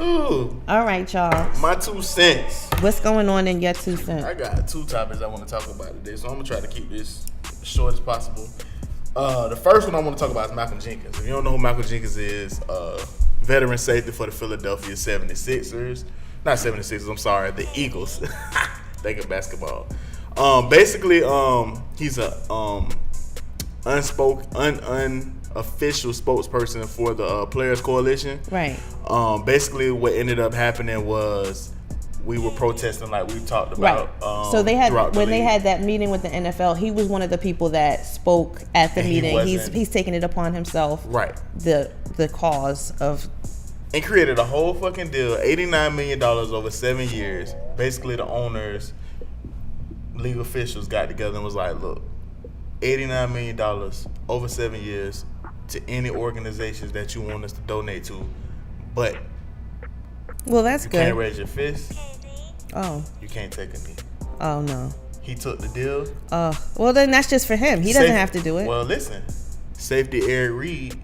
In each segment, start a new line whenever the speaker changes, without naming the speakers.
Ooh.
All right, y'all.
My 2 cents.
What's going on in your 2 cents?
I got 2 topics I want to talk about today, so I'm gonna try to keep this as short as possible. The first one I want to talk about is Malcom Jenkins. If you don't know who Malcom Jenkins is, veteran safety for the Philadelphia 76ers. Not 76ers, I'm sorry, the Eagles. Think of basketball. Basically, he's a unofficial spokesperson for the Players Coalition.
Right.
Basically, what ended up happening was we were protesting like we talked about.
Right. So they had when they had that meeting with the NFL, he was one of the people that spoke at the meeting. He's taking it upon himself.
Right.
The cause of.
And created a whole fucking deal, $89 million over 7 years. Basically, the owners, legal officials got together and was like, look, $89 million over 7 years to any organizations that you want us to donate to. But
well, that's good.
You can't raise your fist.
Oh.
You can't take a knee.
Oh, no.
He took the deal.
Oh. Well, then that's just for him. He doesn't have to do it.
Well, listen. Safety Eric Reed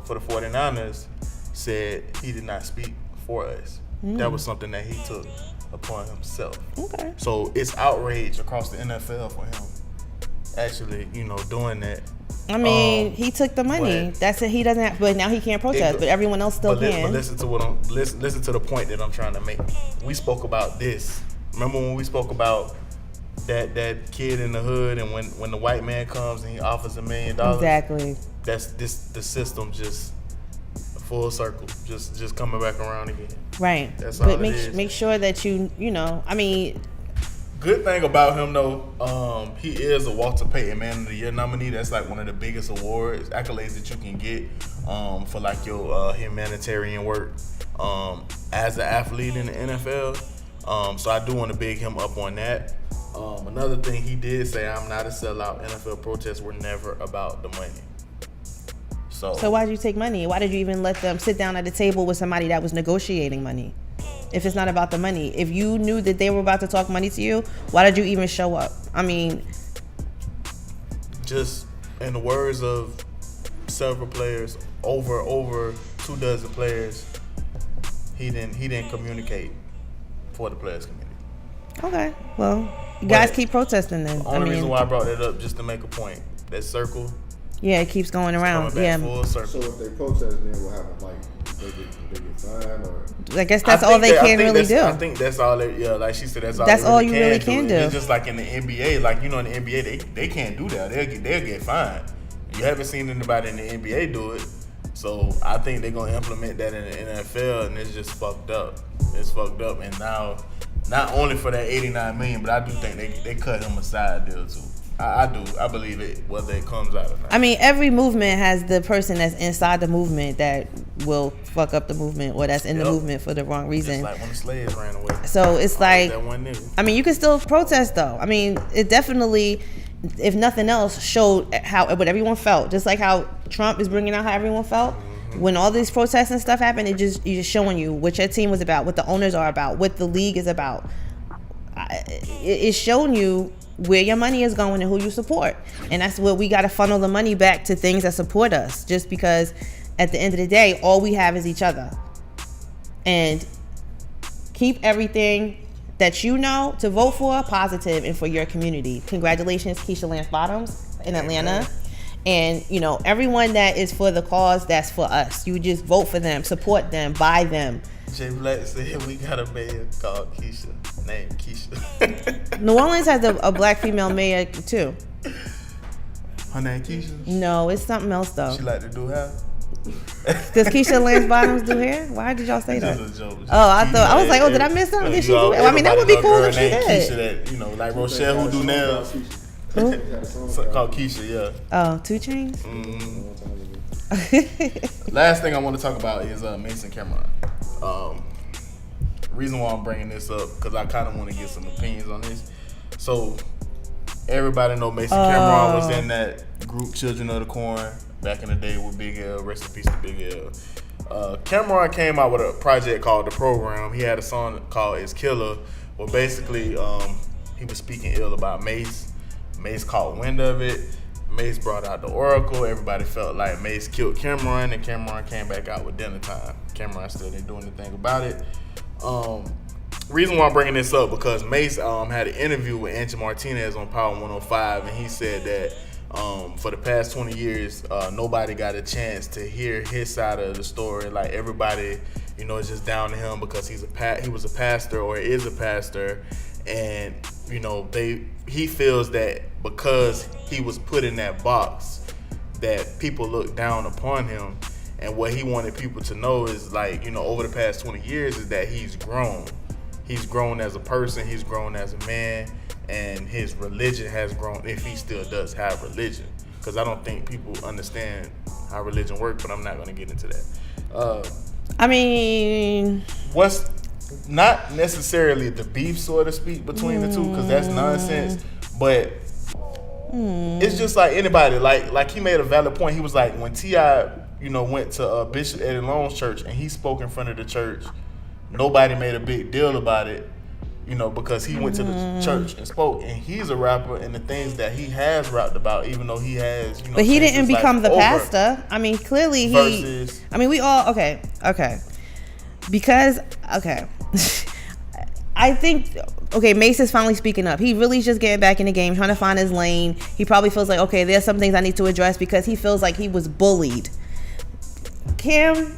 for the 49ers said he did not speak for us. That was something that he took upon himself.
Okay.
So it's outrage across the NFL for him actually, doing that.
I mean, he took the money. That's it. He doesn't have, but now he can't protest. But everyone else still can.
But listen to listen to the point that I'm trying to make. We spoke about this. Remember when we spoke about that kid in the hood, and when the white man comes and he offers $1 million?
Exactly.
That's the system just full circle, just coming back around again.
Right.
That's all
but
it is.
make sure that you I mean.
Good thing about him though, he is a Walter Payton Man of the Year nominee. That's like one of the biggest awards, accolades that you can get for like your humanitarian work as an athlete in the NFL. So I do want to big him up on that. Another thing he did say, I'm not a sellout. NFL protests were never about the money. So
why did you take money? Why did you even let them sit down at a table with somebody that was negotiating money? If it's not about the money, if you knew that they were about to talk money to you, why did you even show up? I mean,
just in the words of several players, over 24 players, he didn't communicate for the players community.
Okay, well, you guys keep protesting then.
The only reason why I brought that up, just to make a point, that circle.
Yeah, it keeps going around. Yeah.
Full circle.
So if they protest, then what happens? Like they get fined, or
I guess that's all they can really do.
I think that's all. Like she said, that's all.
That's all you
really
really can do.
It's just like in the NBA, like in the NBA, they can't do that. They'll get fined. You haven't seen anybody in the NBA do it, so I think they're gonna implement that in the NFL, and it's just fucked up. It's fucked up, and now not only for that $89 million, but I do think they cut him a side deal too. I do. I believe it, whether it comes out or not.
I mean, every movement has the person that's inside the movement that will fuck up the movement, or that's in the movement for the wrong reason.
Just like when the slaves ran away.
So it's like,
that one nigga.
I mean, you can still protest though. I mean, it definitely, if nothing else, showed what everyone felt. Just like how Trump is bringing out how everyone felt. Mm-hmm. When all these protests and stuff happen, you're just showing you what your team was about, what the owners are about, what the league is about. It's showing you where your money is going and who you support. And that's what we got to funnel the money back to, things that support us, just because at the end of the day, all we have is each other. And keep everything that you know to vote for positive and for your community. Congratulations, Keisha Lance Bottoms in Atlanta. And, everyone that is for the cause, that's for us. You just vote for them, support them, buy them.
Jay Black said we got a mayor called Keisha, named Keisha.
New Orleans has a black female mayor too.
Her name Keisha?
No, it's something else though.
She like to do hair?
Does Keisha Lance Bottoms do hair? Why did y'all say that?
Just a joke.
I was like, did I miss something? Did she do it? Well, I mean, that would be cool if she did.
Keisha, that like Rochelle who do nails.
Who?
Called Keisha, yeah.
Oh, 2 Chainz?
Mm-hmm. Last thing I want to talk about is Mase and Camron. Reason why I'm bringing this up, because I kind of want to get some opinions on this. So everybody know Mase and Camron was in that group Children of the Corn back in the day with Big L. Rest in peace to Big L. Camron came out with a project called The Program. He had a song called It's Killer, where basically he was speaking ill about Mase. Mase caught wind of it. Mase brought out the Oracle. Everybody felt like Mase killed Camron, and Camron came back out with Dinner Time. Camron still didn't do anything about it. Reason why I'm bringing this up, because Mase had an interview with Angie Martinez on Power 105, and he said that for the past 20 years, nobody got a chance to hear his side of the story. Like, everybody, is just down to him because he was a pastor or is a pastor, and he feels that because he was put in that box, that people look down upon him. And what he wanted people to know is, like, over the past 20 years is that he's grown. He's grown as a person, he's grown as a man, and his religion has grown, if he still does have religion. Because I don't think people understand how religion works, but I'm not going to get into that. What's not necessarily the beef, so to speak, between the two, because that's nonsense, but it's just like anybody. Like he made a valid point. He was like, when T.I., went to Bishop Eddie Long's church and he spoke in front of the church, nobody made a big deal about it, because he went to the church and spoke, and he's a rapper, and the things that he has rapped about, even though he has,
but he didn't become the pastor. I mean, clearly
versus,
we all, okay. Because, I think, Mase is finally speaking up. He really is just getting back in the game, trying to find his lane. He probably feels like, okay, there's some things I need to address, because he feels like he was bullied. Kim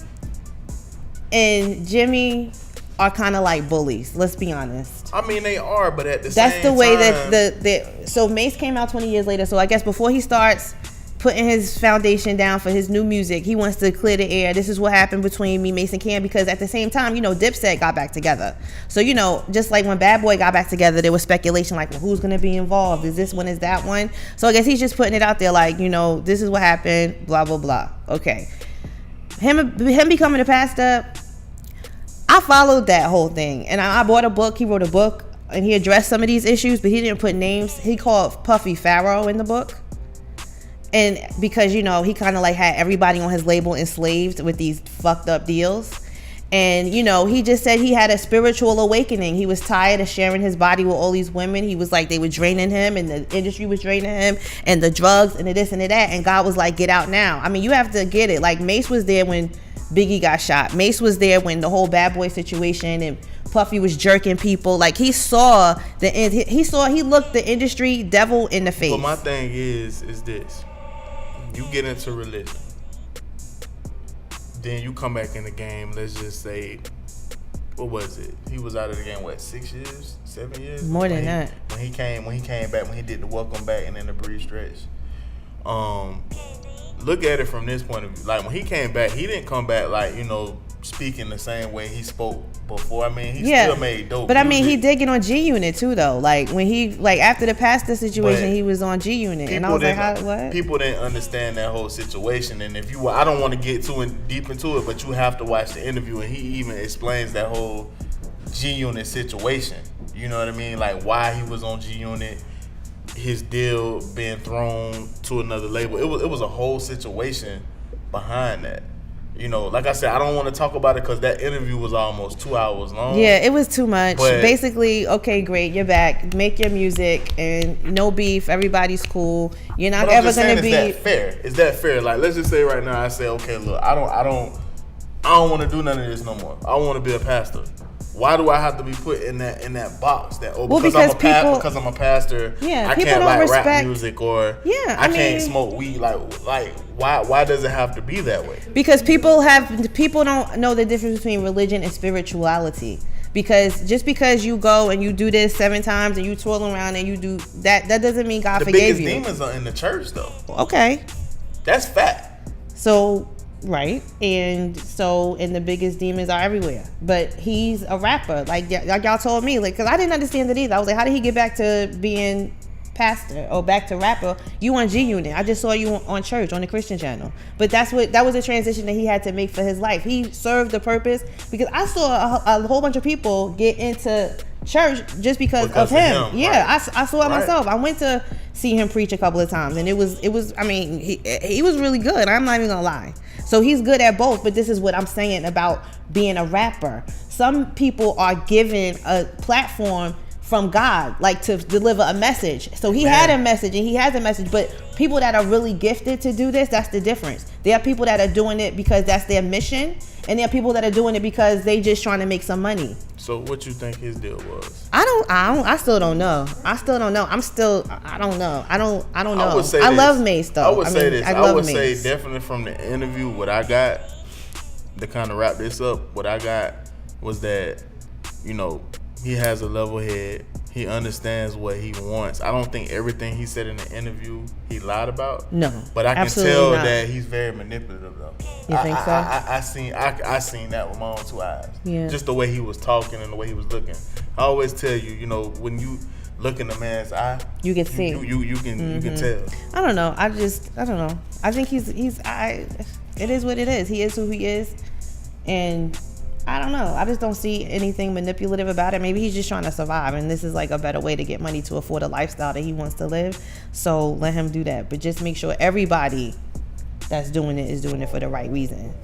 and Jimmy are kind of like bullies. Let's be honest.
I mean, they are, but at the
same time, that's the way
that
so Mase came out 20 years later. So I guess before he starts putting his foundation down for his new music, he wants to clear the air. This is what happened between me, Mase and Cam, because at the same time, Dipset got back together. So, just like when Bad Boy got back together, there was speculation like, well, who's going to be involved? Is this one? Is that one? So I guess he's just putting it out there like, this is what happened, blah, blah, blah. Okay. Him becoming a pastor, I followed that whole thing. And I bought a book. He wrote a book and he addressed some of these issues, but he didn't put names. He called Puffy Pharaoh in the book. And because, he kind of like had everybody on his label enslaved with these fucked up deals. And, he just said he had a spiritual awakening. He was tired of sharing his body with all these women. He was like, they were draining him, and the industry was draining him, and the drugs and the this and the that. And God was like, get out now. I mean, you have to get it. Like, Mase was there when Biggie got shot. Mase was there when the whole Bad Boy situation and Puffy was jerking people. Like, he saw he looked the industry devil in the face.
But my thing is this. You get into religion, then you come back in the game. Let's just say, what was it? He was out of the game, 6 years, 7 years?
More than that.
When he came back, when he did the welcome back and then the breeze stretch. Look at it from this point of view. Like, when he came back, he didn't come back like, speaking the same way he spoke before. I mean, he still made dope
but
music.
I mean, he did get on G Unit too, though. Like, when he, after the pastor situation, he was on G Unit, and I was like, what?
People didn't understand that whole situation, and I don't want to get too deep into it, but you have to watch the interview, and he even explains that whole G Unit situation. You know what I mean? Like, why he was on G Unit, his deal being thrown to another label. It was a whole situation behind that. Like I said, I don't want to talk about it because that interview was almost 2 hours long.
Yeah, it was too much.
But
basically, okay, great, you're back. Make your music and no beef. Everybody's cool. You're not ever going to be.
Is that fair? Is that fair? Like, let's just say right now, I say, okay, look, I don't want to do none of this no more. I want to be a pastor. Why do I have to be put in that box? Because I'm a pastor, I can't rap music, or I can't smoke weed. Like why does it have to be that way?
Because people don't know the difference between religion and spirituality. Because just because you go and you do this 7 times and you twirl around and you do that doesn't mean God forgave you.
The biggest demons are in the church, though.
Okay,
that's fact.
So. Right, and the biggest demons are everywhere. But he's a rapper, like y'all told me, because I didn't understand it either. I was like, how did he get back to being pastor or back to rapper? You on G Unit? I just saw you on church on the Christian channel. But that was a transition that he had to make for his life. He served the purpose, because I saw a whole bunch of people get into church just because of him. Yeah, right. I saw it myself. I went to see him preach a couple of times, and it was. I mean, he was really good. I'm not even gonna lie. So he's good at both, but this is what I'm saying about being a rapper. Some people are given a platform from God, like to deliver a message. So he had a message and he has a message, but people that are really gifted to do this, that's the difference. There are people that are doing it because that's their mission, and there are people that are doing it because they just trying to make some money.
So what you think his deal was?
I still don't know. I don't know. I don't know.
I would say
I love Mase though.
I would say this. I would say
Mase.
definitely from the interview, what I got to kind of wrap this up, what I got was that, you know, he has a level head. He understands what he wants. I don't think everything he said in the interview he lied about.
No,
but I can tell that he's very manipulative though.
You think so?
I seen that with my own 2 eyes.
Yeah.
Just the way he was talking and the way he was looking. I always tell you, you know, when you look in a man's eye,
you can see.
You can tell.
I don't know. I don't know. I think it is what it is. He is who he is, and I don't know. I just don't see anything manipulative about it. Maybe he's just trying to survive, and this is like a better way to get money to afford a lifestyle that he wants to live. So let him do that. But just make sure everybody that's doing it is doing it for the right reason.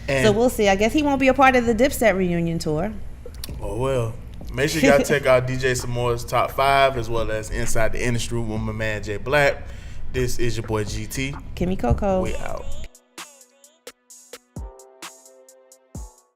And so we'll see. I guess he won't be a part of the Dipset reunion tour.
Oh, well. Make sure you guys check out DJ Samoa's Top 5 as well as Inside the Industry with my man Jay Black. This is your boy GT.
Kymmy Cocoa.
We out.